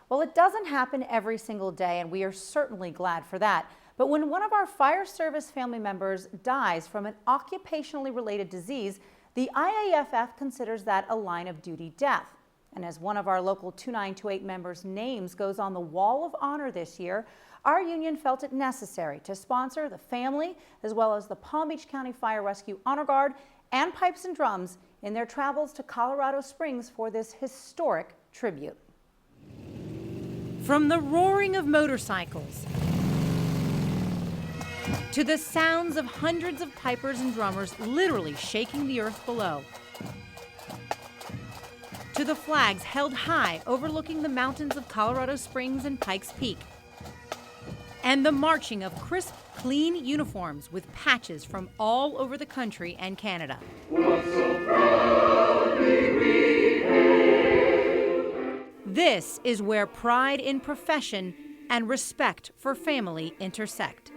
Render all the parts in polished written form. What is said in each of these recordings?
Well, it doesn't happen every single day, and we are certainly glad for that. But when one of our fire service family members dies from an occupationally related disease, the IAFF considers that a line of duty death. And as one of our local 2928 members' names goes on the Wall of Honor this year, our union felt it necessary to sponsor the family as well as the Palm Beach County Fire Rescue Honor Guard and Pipes and Drums in their travels to Colorado Springs for this historic tribute. From the roaring of motorcycles to the sounds of hundreds of pipers and drummers literally shaking the earth below, to the flags held high overlooking the mountains of Colorado Springs and Pikes Peak, and the marching of crisp, clean uniforms with patches from all over the country and Canada. This is where pride in profession and respect for family intersect.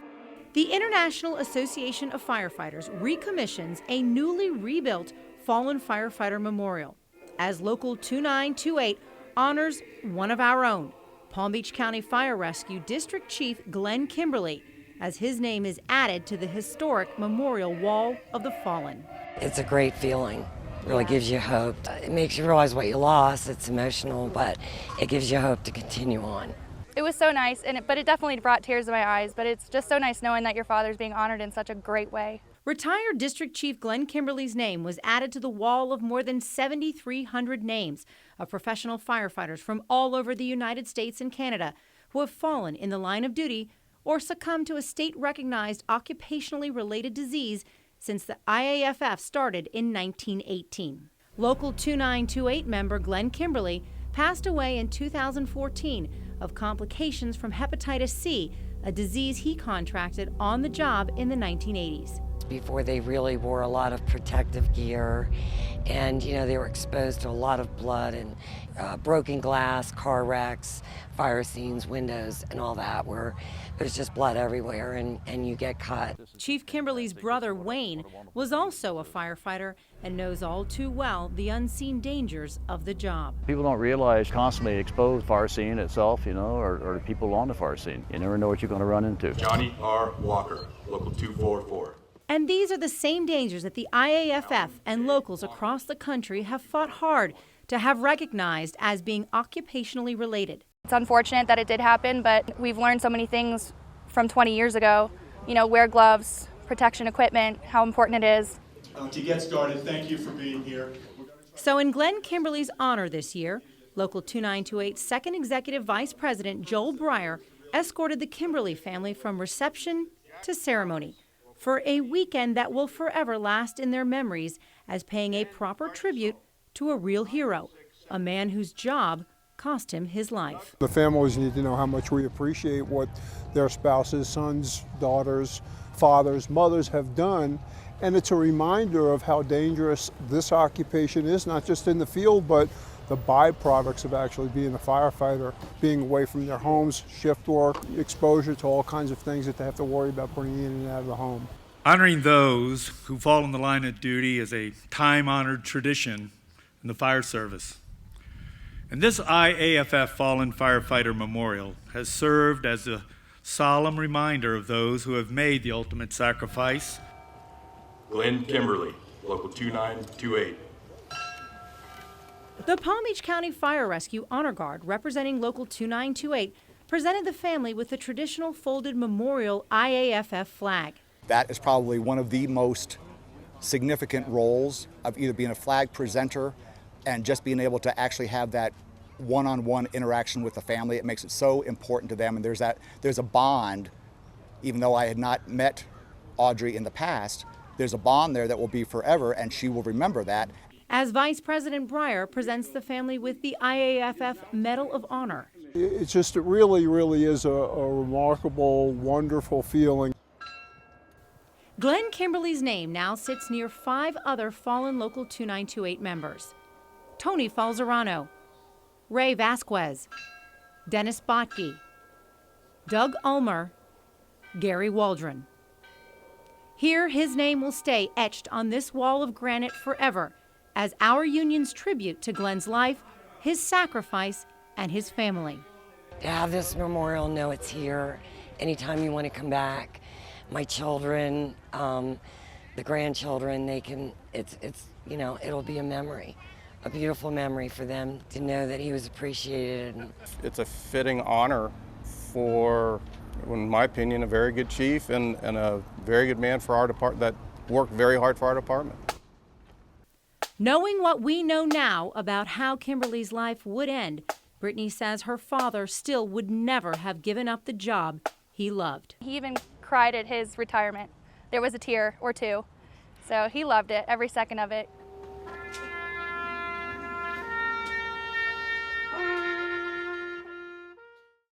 The International Association of Firefighters recommissions a newly rebuilt fallen firefighter memorial as Local 2928 honors one of our own, Palm Beach County Fire Rescue District Chief Glen Kimberly, as his name is added to the historic Memorial Wall of the Fallen. It's a great feeling. It really gives you hope. It makes you realize what you lost. It's emotional, but it gives you hope to continue on. It was so nice, but it definitely brought tears to my eyes, but it's just so nice knowing that your father's being honored in such a great way. Retired District Chief Glen Kimberly's name was added to the wall of more than 7,300 names of professional firefighters from all over the United States and Canada who have fallen in the line of duty or succumbed to a state-recognized occupationally related disease since the IAFF started in 1918. Local 2928 member Glen Kimberly passed away in 2014 of complications from hepatitis C, a disease he contracted on the job in the 1980s. Before they really wore a lot of protective gear, and they were exposed to a lot of blood and broken glass, car wrecks, fire scenes, windows, and all that, where there's just blood everywhere and you get cut. Chief Kimberly's brother Wayne was also a firefighter and knows all too well the unseen dangers of the job. People don't realize constantly exposed fire scene itself, or the people on the fire scene. You never know what you're going to run into. Johnny R. Walker, Local 244. And these are the same dangers that the IAFF and locals across the country have fought hard to have recognized as being occupationally related. It's unfortunate that it did happen, but we've learned so many things from 20 years ago. Wear gloves, protection equipment, how important it is. To get started, thank you for being here. So in Glen Kimberly's honor this year, Local 2928 Second Executive Vice President Joel Breyer escorted the Kimberly family from reception to ceremony for a weekend that will forever last in their memories as paying a proper tribute to a real hero, a man whose job cost him his life. The families need to know how much we appreciate what their spouses, sons, daughters, fathers, mothers have done, and it's a reminder of how dangerous this occupation is, not just in the field, but the byproducts of actually being a firefighter, being away from their homes, shift work, exposure to all kinds of things that they have to worry about bringing in and out of the home. Honoring those who fall in the line of duty is a time-honored tradition in the fire service. And this IAFF Fallen Firefighter Memorial has served as a solemn reminder of those who have made the ultimate sacrifice. Glen Kimberly, Local 2928. The Palm Beach County Fire Rescue Honor Guard, representing Local 2928, presented the family with the traditional folded memorial IAFF flag. That is probably one of the most significant roles of either being a flag presenter and just being able to actually have that one-on-one interaction with the family. It makes it so important to them, and there's a bond. Even though I had not met Audrey in the past, there's a bond there that will be forever, and she will remember that. As Vice President Breyer presents the family with the IAFF Medal of Honor. It really is a remarkable, wonderful feeling. Glen Kimberly's name now sits near 5 other fallen Local 2928 members: Tony Falzerano, Ray Vasquez, Dennis Botke, Doug Ulmer, Gary Waldron. Here, his name will stay etched on this wall of granite forever as our union's tribute to Glen's life, his sacrifice, and his family. to have this memorial, know it's here anytime you want to come back. My children, the grandchildren, they can, you know, it'll be a memory, a beautiful memory for them to know that he was appreciated. It's a fitting honor for, in my opinion, a very good chief and a very good man for our department that worked very hard for our department. Knowing what we know now about how Kimberly's life would end, Brittany says her father still would never have given up the job he loved. He even cried at his retirement. There was a tear or two. So he loved it, every second of it.